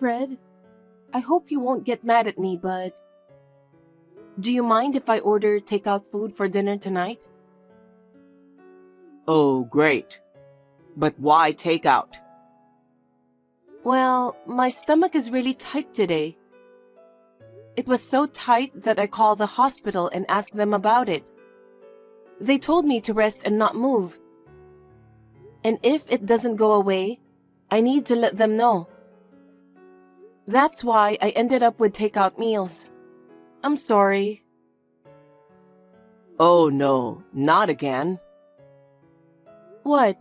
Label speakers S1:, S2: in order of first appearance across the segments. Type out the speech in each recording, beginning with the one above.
S1: Fred, I hope you won't get mad at me, but do you mind if I order takeout food for dinner tonight?
S2: Oh, great. But why takeout?
S1: Well, my stomach is really tight today. It was so tight that I called the hospital and asked them about it. They told me to rest and not move. And if it doesn't go away, I need to let them know. That's why I ended up with takeout meals. I'm sorry.
S2: Oh no, not again.
S1: What?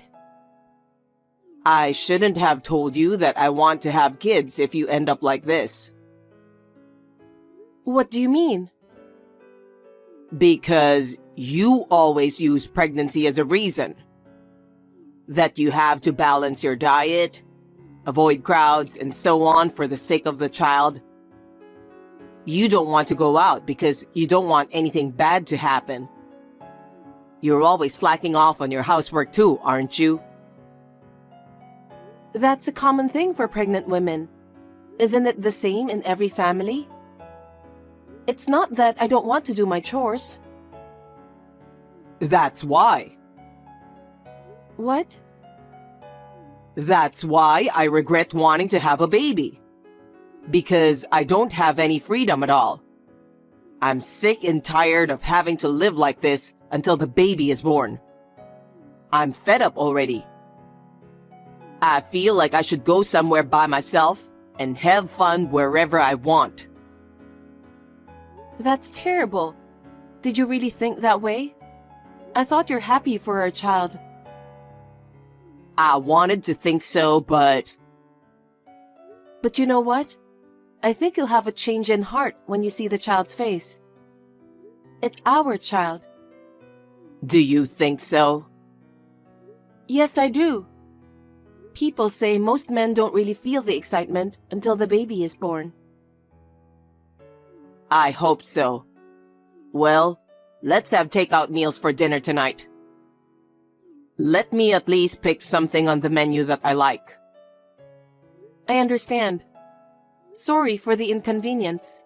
S2: I shouldn't have told you that I want to have kids if you end up like this.
S1: What do you mean?
S2: Because you always use pregnancy as a reason. That you have to balance your diet, avoid crowds, and so on for the sake of the child. You don't want to go out because you don't want anything bad to happen. You're always slacking off on your housework too, aren't you?
S1: That's a common thing for pregnant women. Isn't it the same in every family? It's not that I don't want to do my chores.
S2: That's why.
S1: What?
S2: That's why I regret wanting to have a baby. Because I don't have any freedom at all. I'm sick and tired of having to live like this until the baby is born. I'm fed up already. I feel like I should go somewhere by myself and have fun wherever I want.
S1: That's terrible. Did you really think that way? I thought you're happy for our child.
S2: I wanted to think so, but...
S1: But you know what? I think you'll have a change in heart when you see the child's face. It's our child.
S2: Do you think so?
S1: Yes, I do. People say most men don't really feel the excitement until the baby is born.
S2: I hope so. Well, let's have takeout meals for dinner tonight. Let me at least pick something on the menu that I like.
S1: I understand. Sorry for the inconvenience.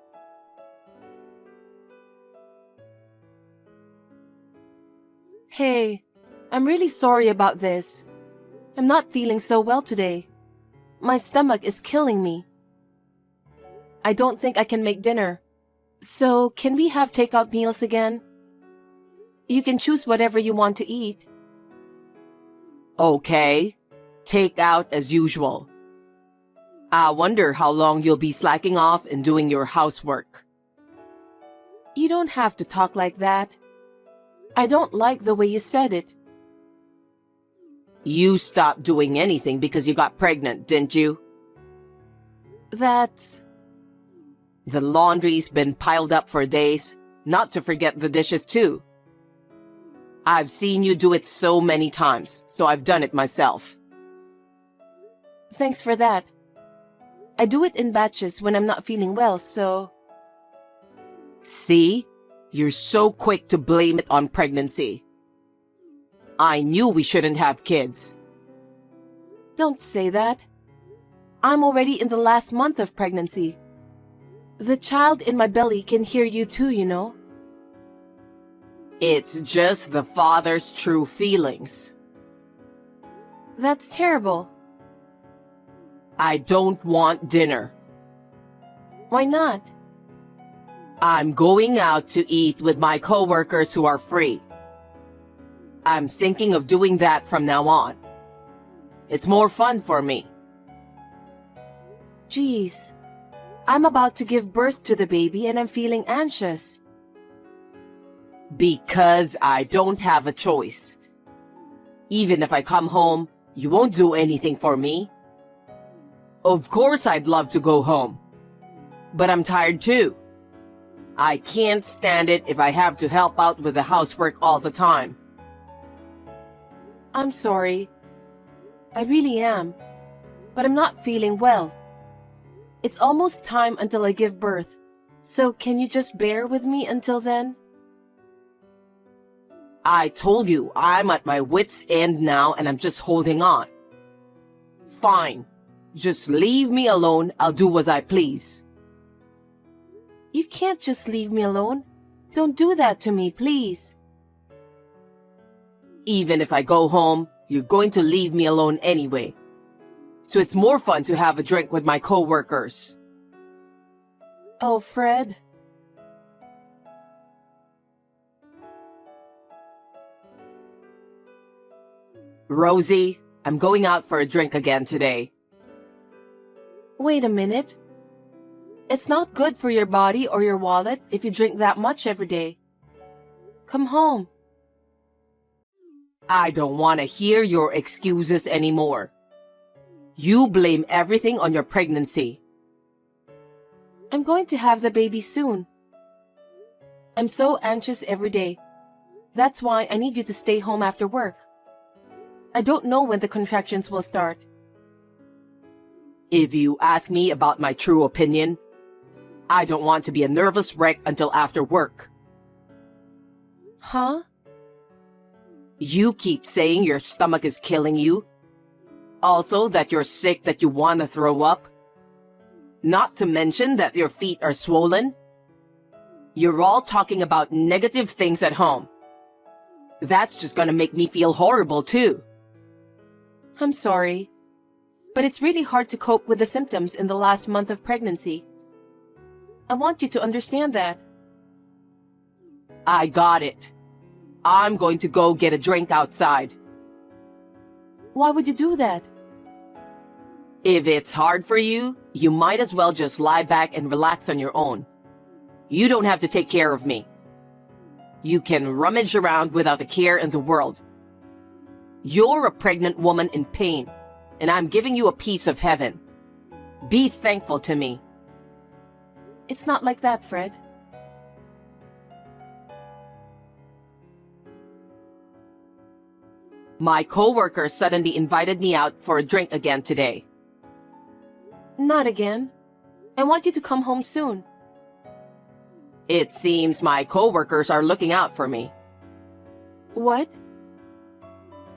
S1: Hey, I'm really sorry about this. I'm not feeling so well today. My stomach is killing me. I don't think I can make dinner. So, can we have takeout meals again? You can choose whatever you want to eat.
S2: Okay. Takeout as usual. I wonder how long you'll be slacking off and doing your housework.
S1: You don't have to talk like that. I don't like the way you said it.
S2: You stopped doing anything because you got pregnant, didn't you?
S1: That's...
S2: The laundry's been piled up for days, not to forget the dishes too. I've seen you do it so many times, so I've done it myself.
S1: Thanks for that. I do it in batches when I'm not feeling well, so...
S2: See? You're so quick to blame it on pregnancy. I knew we shouldn't have kids.
S1: Don't say that. I'm already in the last month of pregnancy. The child in my belly can hear you too, you know.
S2: It's just the father's true feelings.
S1: That's terrible.
S2: I don't want dinner.
S1: Why not?
S2: I'm going out to eat with my coworkers who are free. I'm thinking of doing that from now on. It's more fun for me.
S1: Geez, I'm about to give birth to the baby and I'm feeling anxious.
S2: Because I don't have a choice. Even if I come home, you won't do anything for me. Of course I'd love to go home. But I'm tired too. I can't stand it if I have to help out with the housework all the time.
S1: I'm sorry. I really am. But I'm not feeling well. It's almost time until I give birth. So can you just bear with me until then?
S2: I told you I'm at my wit's end now and I'm just holding on. Fine. Just leave me alone. I'll do as I please.
S1: You can't just leave me alone. Don't do that to me, please.
S2: Even if I go home, you're going to leave me alone anyway. So it's more fun to have a drink with my coworkers.
S1: Oh, Fred.
S2: Rosie, I'm going out for a drink again today.
S1: Wait a minute. It's not good for your body or your wallet if you drink that much every day. Come home.
S2: I don't want to hear your excuses anymore. You blame everything on your pregnancy.
S1: I'm going to have the baby soon. I'm so anxious every day. That's why I need you to stay home after work. I don't know when the contractions will start.
S2: If you ask me about my true opinion, I don't want to be a nervous wreck until after work.
S1: Huh?
S2: You keep saying your stomach is killing you. Also that you're sick, that you want to throw up. Not to mention that your feet are swollen. You're all talking about negative things at home. That's just gonna make me feel horrible too.
S1: I'm sorry, but it's really hard to cope with the symptoms in the last month of pregnancy. I want you to understand that.
S2: I got it. I'm going to go get a drink outside.
S1: Why would you do that?
S2: If it's hard for you, you might as well just lie back and relax on your own. You don't have to take care of me. You can rummage around without a care in the world. You're a pregnant woman in pain, and I'm giving you a piece of heaven. Be thankful to me.
S1: It's not like that, Fred.
S2: My coworker suddenly invited me out for a drink again today.
S1: Not again. I want you to come home soon.
S2: It seems my coworkers are looking out for me.
S1: What?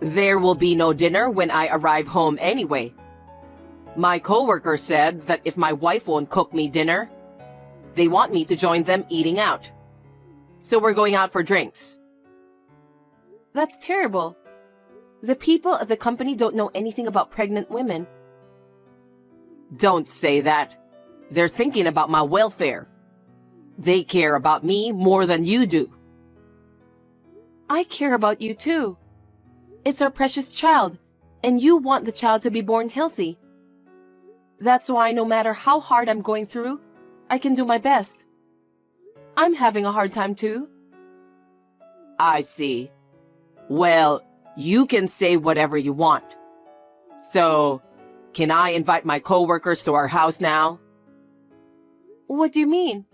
S2: There will be no dinner when I arrive home anyway. My coworker said that if my wife won't cook me dinner, they want me to join them eating out. So we're going out for drinks.
S1: That's terrible. The people at the company don't know anything about pregnant women.
S2: Don't say that. They're thinking about my welfare. They care about me more than you do.
S1: I care about you too. It's our precious child, and you want the child to be born healthy. That's why no matter how hard I'm going through, I can do my best. I'm having a hard time too.
S2: I see. Well, you can say whatever you want. So, can I invite my coworkers to our house now?
S1: What do you mean?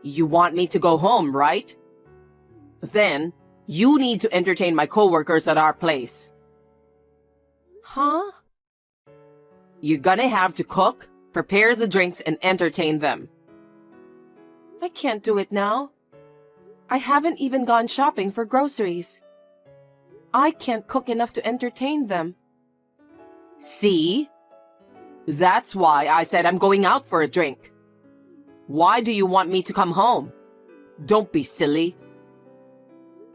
S2: You want me to go home, right? Then, you need to entertain my coworkers at our place.
S1: Huh?
S2: You're gonna have to cook, prepare the drinks, and entertain them.
S1: I can't do it now. I haven't even gone shopping for groceries. I can't cook enough to entertain them.
S2: See? That's why I said I'm going out for a drink. Why do you want me to come home? Don't be silly.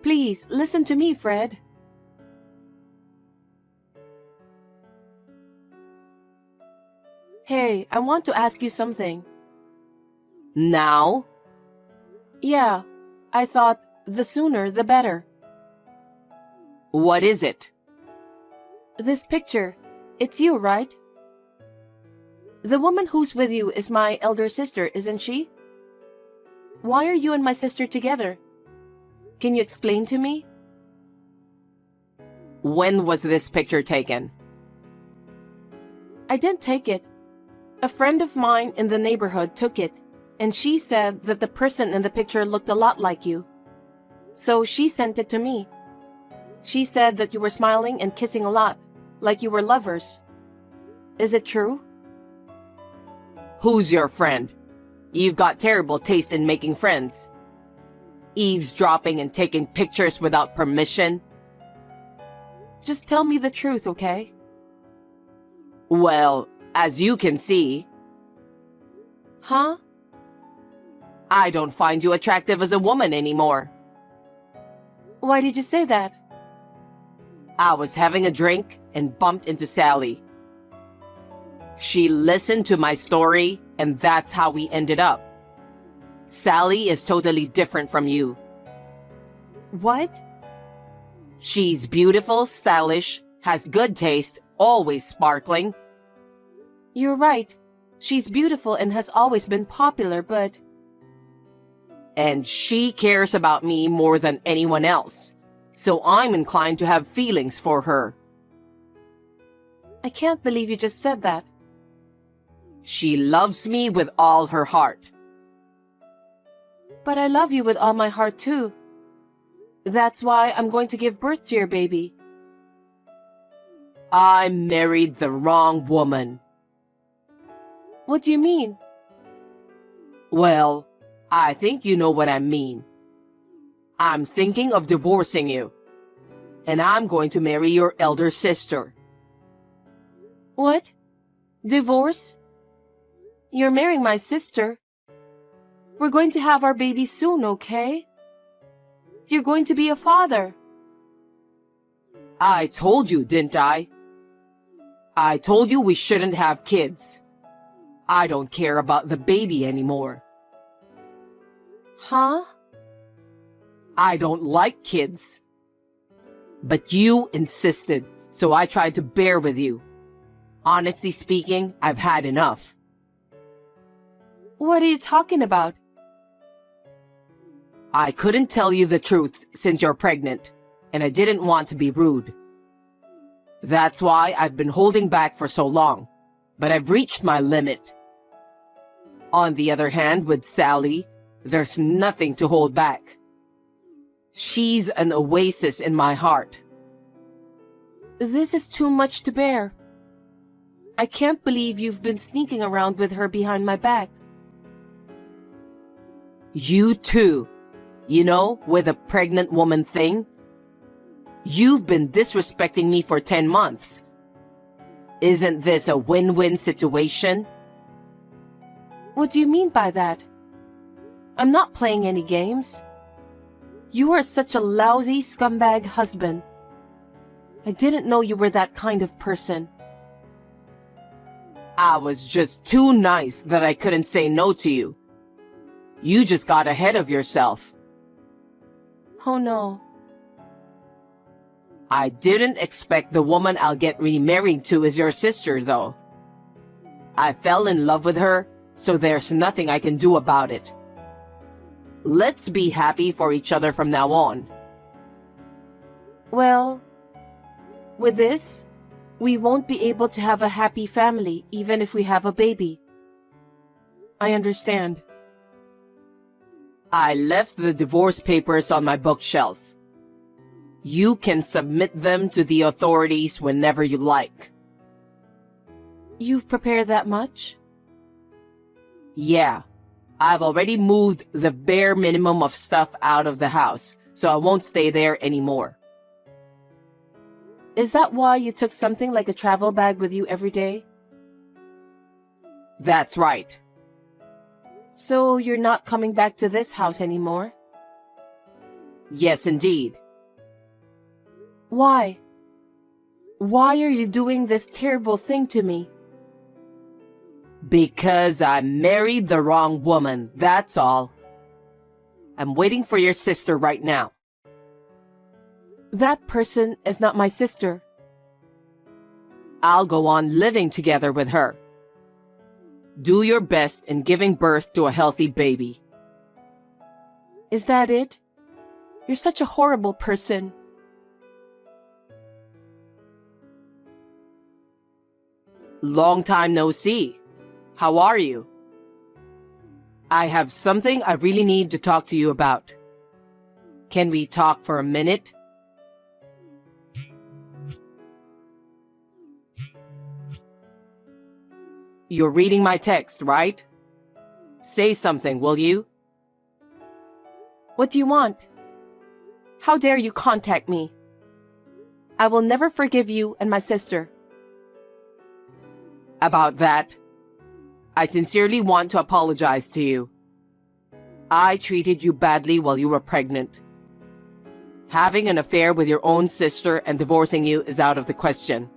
S1: Please, listen to me, Fred. Hey, I want to ask you something.
S2: Now?
S1: Yeah, I thought the sooner the better.
S2: What is it?
S1: This picture, it's you, right? The woman who's with you is my elder sister, isn't she? Why are you and my sister together? Can you explain to me?
S2: When was this picture taken?
S1: I didn't take it. A friend of mine in the neighborhood took it, and she said that the person in the picture looked a lot like you. So she sent it to me. She said that you were smiling and kissing a lot, like you were lovers. Is it true?
S2: Who's your friend? You've got terrible taste in making friends. Eavesdropping and taking pictures without permission.
S1: Just tell me the truth, okay?
S2: Well, as you can see,
S1: Huh?
S2: I don't find you attractive as a woman anymore.
S1: Why did you say that?
S2: I was having a drink and bumped into Sally. She listened to my story, and that's how we ended up. Sally is totally different from you.
S1: What?
S2: She's beautiful, stylish, has good taste, always sparkling.
S1: You're right. She's beautiful and has always been popular, but
S2: And she cares about me more than anyone else. So I'm inclined to have feelings for her.
S1: I can't believe you just said that.
S2: She loves me with all her heart.
S1: But I love you with all my heart too. That's why I'm going to give birth to your baby.
S2: I married the wrong woman.
S1: What do you mean?
S2: Well, I think you know what I mean. I'm thinking of divorcing you. And I'm going to marry your elder sister.
S1: What? Divorce? You're marrying my sister. We're going to have our baby soon, okay? You're going to be a father.
S2: I told you, didn't I? I told you we shouldn't have kids. I don't care about the baby anymore.
S1: Huh?
S2: I don't like kids. But you insisted, so I tried to bear with you. Honestly speaking, I've had enough.
S1: What are you talking about?
S2: I couldn't tell you the truth since you're pregnant, and I didn't want to be rude. That's why I've been holding back for so long, but I've reached my limit. On the other hand, with Sally, there's nothing to hold back. She's an oasis in my heart.
S1: This is too much to bear. I can't believe you've been sneaking around with her behind my back.
S2: You too. You know, with a pregnant woman thing. You've been disrespecting me for 10 months. Isn't this a win-win situation?
S1: What do you mean by that? I'm not playing any games. You are such a lousy scumbag husband. I didn't know you were that kind of person.
S2: I was just too nice that I couldn't say no to you. You just got ahead of yourself.
S1: Oh no.
S2: I didn't expect the woman I'll get remarried to is your sister, though. I fell in love with her, so there's nothing I can do about it. Let's be happy for each other from now on.
S1: Well, with this, we won't be able to have a happy family even if we have a baby. I understand.
S2: I left the divorce papers on my bookshelf. You can submit them to the authorities whenever you like.
S1: You've prepared that much?
S2: Yeah, I've already moved the bare minimum of stuff out of the house, so I won't stay there anymore.
S1: Is that why you took something like a travel bag with you every day?
S2: That's right.
S1: So you're not coming back to this house anymore?
S2: Yes, indeed.
S1: Why? Why are you doing this terrible thing to me?
S2: Because I married the wrong woman, that's all. I'm waiting for your sister right now.
S1: That person is not my sister.
S2: I'll go on living together with her. Do your best in giving birth to a healthy baby.
S1: Is that it? You're such a horrible person.
S2: Long time no see. How are you? I have something I really need to talk to you about. Can we talk for a minute? You're reading my text, right? Say something, will you?
S1: What do you want? How dare you contact me? I will never forgive you and my sister.
S2: About that, I sincerely want to apologize to you. I treated you badly while you were pregnant. Having an affair with your own sister and divorcing you is out of the question.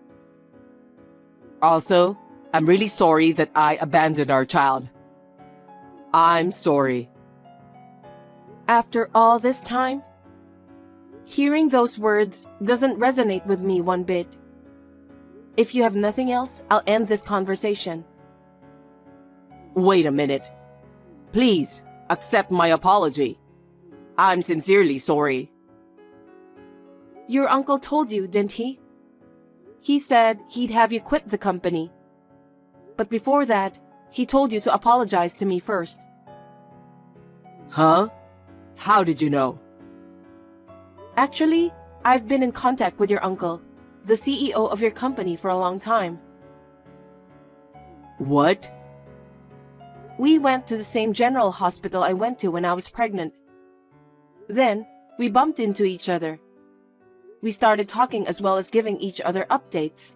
S2: Also, I'm really sorry that I abandoned our child. I'm sorry.
S1: After all this time? Hearing those words doesn't resonate with me one bit. If you have nothing else, I'll end this conversation.
S2: Wait a minute. Please, accept my apology. I'm sincerely sorry.
S1: Your uncle told you, didn't he? He said he'd have you quit the company. But before that, he told you to apologize to me first.
S2: Huh? How did you know?
S1: Actually, I've been in contact with your uncle, the CEO of your company, for a long time.
S2: What?
S1: We went to the same general hospital I went to when I was pregnant. Then, we bumped into each other. We started talking as well as giving each other updates.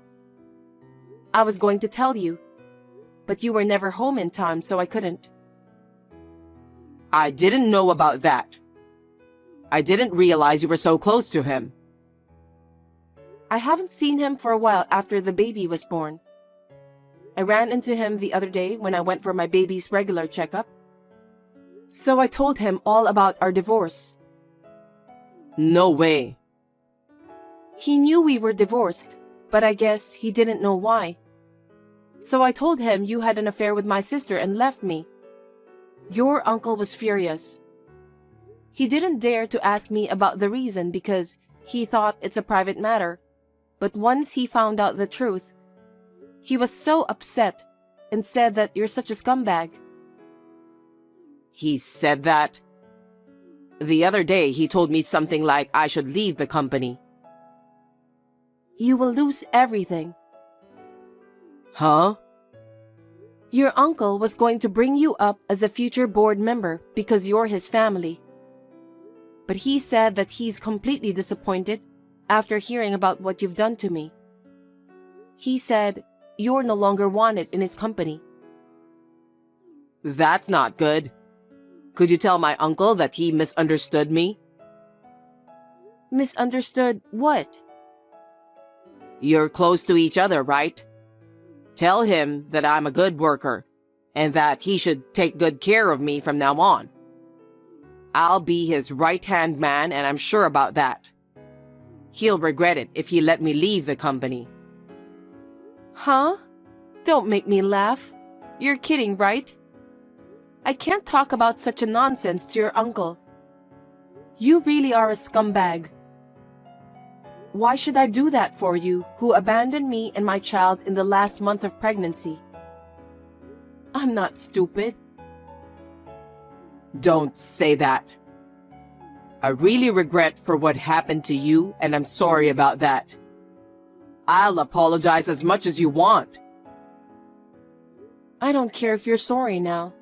S1: I was going to tell you, but you were never home in time, so I couldn't.
S2: I didn't know about that. I didn't realize you were so close to him.
S1: I haven't seen him for a while after the baby was born. I ran into him the other day when I went for my baby's regular checkup. So I told him all about our divorce.
S2: No way.
S1: He knew we were divorced, but I guess he didn't know why. So I told him you had an affair with my sister and left me. Your uncle was furious. He didn't dare to ask me about the reason because he thought it's a private matter. But once he found out the truth, he was so upset and said that you're such a scumbag.
S2: He said that? The other day he told me something like I should leave the company.
S1: You will lose everything.
S2: Huh?
S1: Your uncle was going to bring you up as a future board member because you're his family. But he said that he's completely disappointed after hearing about what you've done to me. He said you're no longer wanted in his company.
S2: That's not good. Could you tell my uncle that he misunderstood me?
S1: Misunderstood what?
S2: You're close to each other, right? Tell him that I'm a good worker and that he should take good care of me from now on. I'll be his right-hand man, and I'm sure about that. He'll regret it if he let me leave the company.
S1: Huh? Don't make me laugh. You're kidding, right? I can't talk about such a nonsense to your uncle. You really are a scumbag. Why should I do that for you, who abandoned me and my child in the last month of pregnancy? I'm not stupid.
S2: Don't say that. I really regret for what happened to you, and I'm sorry about that. I'll apologize as much as you want.
S1: I don't care if you're sorry now.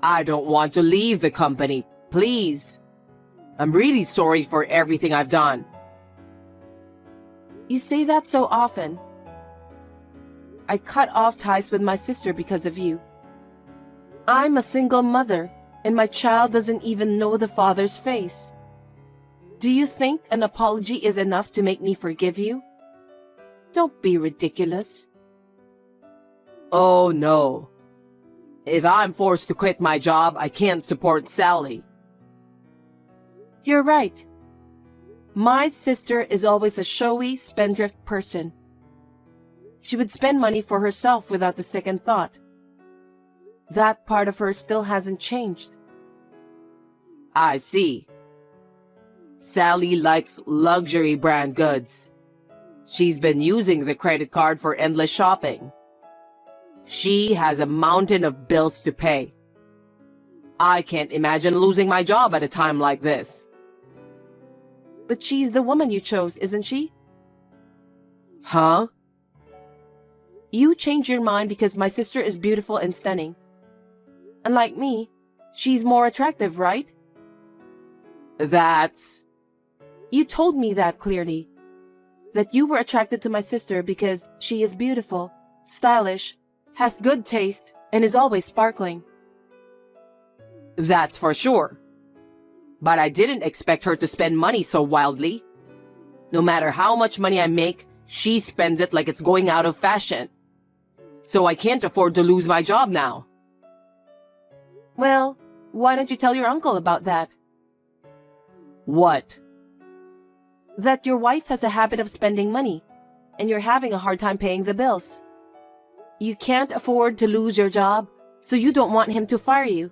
S2: I don't want to leave the company, please. I'm really sorry for everything I've done.
S1: You say that so often. I cut off ties with my sister because of you. I'm a single mother, and my child doesn't even know the father's face. Do you think an apology is enough to make me forgive you? Don't be ridiculous.
S2: Oh no. If I'm forced to quit my job, I can't support Sally.
S1: You're right. My sister is always a showy, spendthrift person. She would spend money for herself without a second thought. That part of her still hasn't changed.
S2: I see. Sally likes luxury brand goods. She's been using the credit card for endless shopping. She has a mountain of bills to pay. I can't imagine losing my job at a time like this.
S1: But she's the woman you chose, isn't she?
S2: Huh?
S1: You changed your mind because my sister is beautiful and stunning. Unlike me, she's more attractive, right?
S2: That's...
S1: You told me that clearly. That you were attracted to my sister because she is beautiful, stylish, has good taste, and is always sparkling.
S2: That's for sure. But I didn't expect her to spend money so wildly. No matter how much money I make, she spends it like it's going out of fashion. So I can't afford to lose my job now.
S1: Well, why don't you tell your uncle about that?
S2: What?
S1: That your wife has a habit of spending money, and you're having a hard time paying the bills. You can't afford to lose your job, so you don't want him to fire you.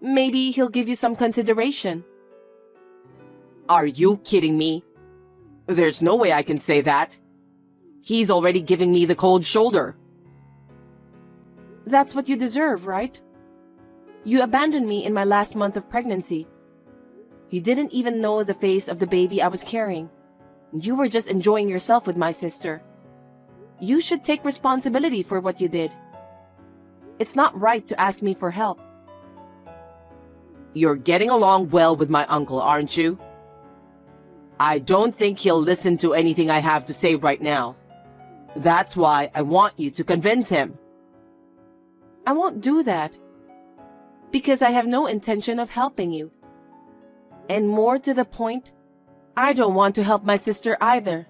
S1: Maybe he'll give you some consideration.
S2: Are you kidding me? There's no way I can say that. He's already giving me the cold shoulder.
S1: That's what you deserve, right? You abandoned me in my last month of pregnancy. You didn't even know the face of the baby I was carrying. You were just enjoying yourself with my sister. You should take responsibility for what you did. It's not right to ask me for help.
S2: You're getting along well with my uncle, aren't you? I don't think he'll listen to anything I have to say right now. That's why I want you to convince him.
S1: I won't do that. Because I have no intention of helping you. And more to the point, I don't want to help my sister either.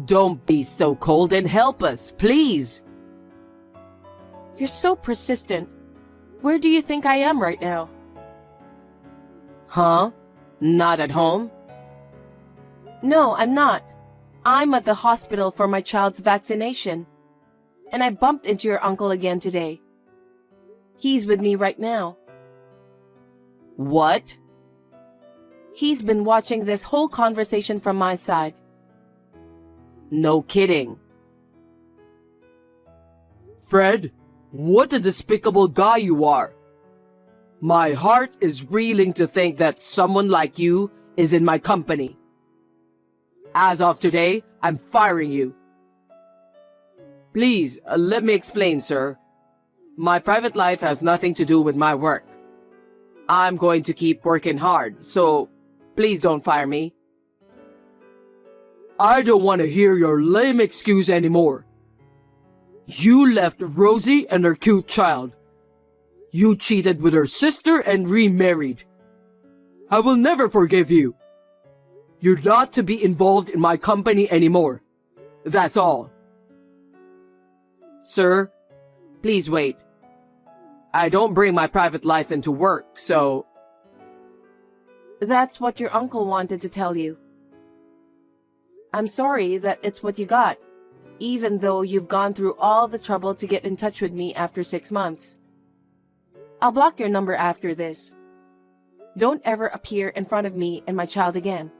S2: Don't be so cold and help us, please.
S1: You're so persistent. Where do you think I am right now?
S2: Huh? Not at home?
S1: No, I'm not. I'm at the hospital for my child's vaccination. And I bumped into your uncle again today. He's with me right now.
S2: What?
S1: He's been watching this whole conversation from my side.
S2: No kidding.
S3: Fred, what a despicable guy you are. My heart is reeling to think that someone like you is in my company. As of today, I'm firing you.
S2: Please, let me explain, sir. My private life has nothing to do with my work. I'm going to keep working hard, so please don't fire me.
S3: I don't want to hear your lame excuse anymore. You left Rosie and her cute child. You cheated with her sister and remarried. I will never forgive you. You're not to be involved in my company anymore. That's all.
S2: Sir, please wait. I don't bring my private life into work, so...
S1: That's what your uncle wanted to tell you. I'm sorry that it's what you got, even though you've gone through all the trouble to get in touch with me after 6 months. I'll block your number after this. Don't ever appear in front of me and my child again.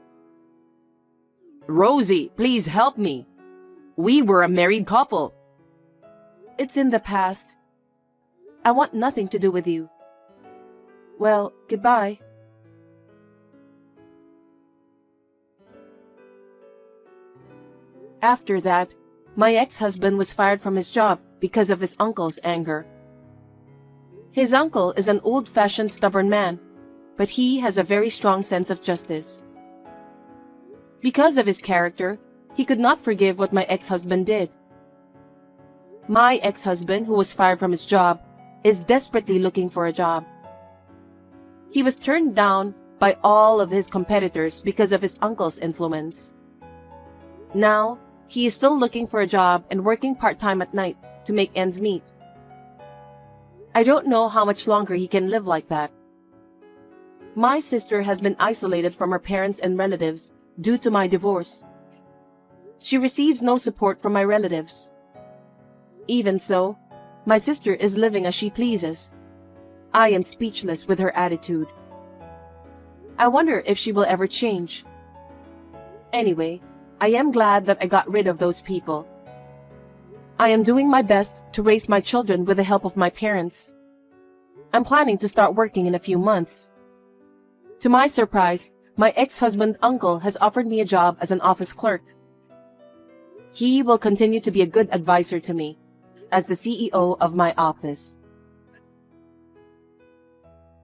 S2: Rosie, please help me. We were a married couple.
S1: It's in the past. I want nothing to do with you. Well, goodbye. After that, my ex-husband was fired from his job because of his uncle's anger. His uncle is an old-fashioned stubborn man, but he has a very strong sense of justice. Because of his character, he could not forgive what my ex-husband did. My ex-husband, who was fired from his job, is desperately looking for a job. He was turned down by all of his competitors because of his uncle's influence. Now, he is still looking for a job and working part-time at night to make ends meet. I don't know how much longer he can live like that. My sister has been isolated from her parents and relatives due to my divorce. She receives no support from my relatives. Even so, my sister is living as she pleases. I am speechless with her attitude. I wonder if she will ever change. Anyway, I am glad that I got rid of those people. I am doing my best to raise my children with the help of my parents. I'm planning to start working in a few months. To my surprise, my ex-husband's uncle has offered me a job as an office clerk. He will continue to be a good advisor to me as the CEO of my office.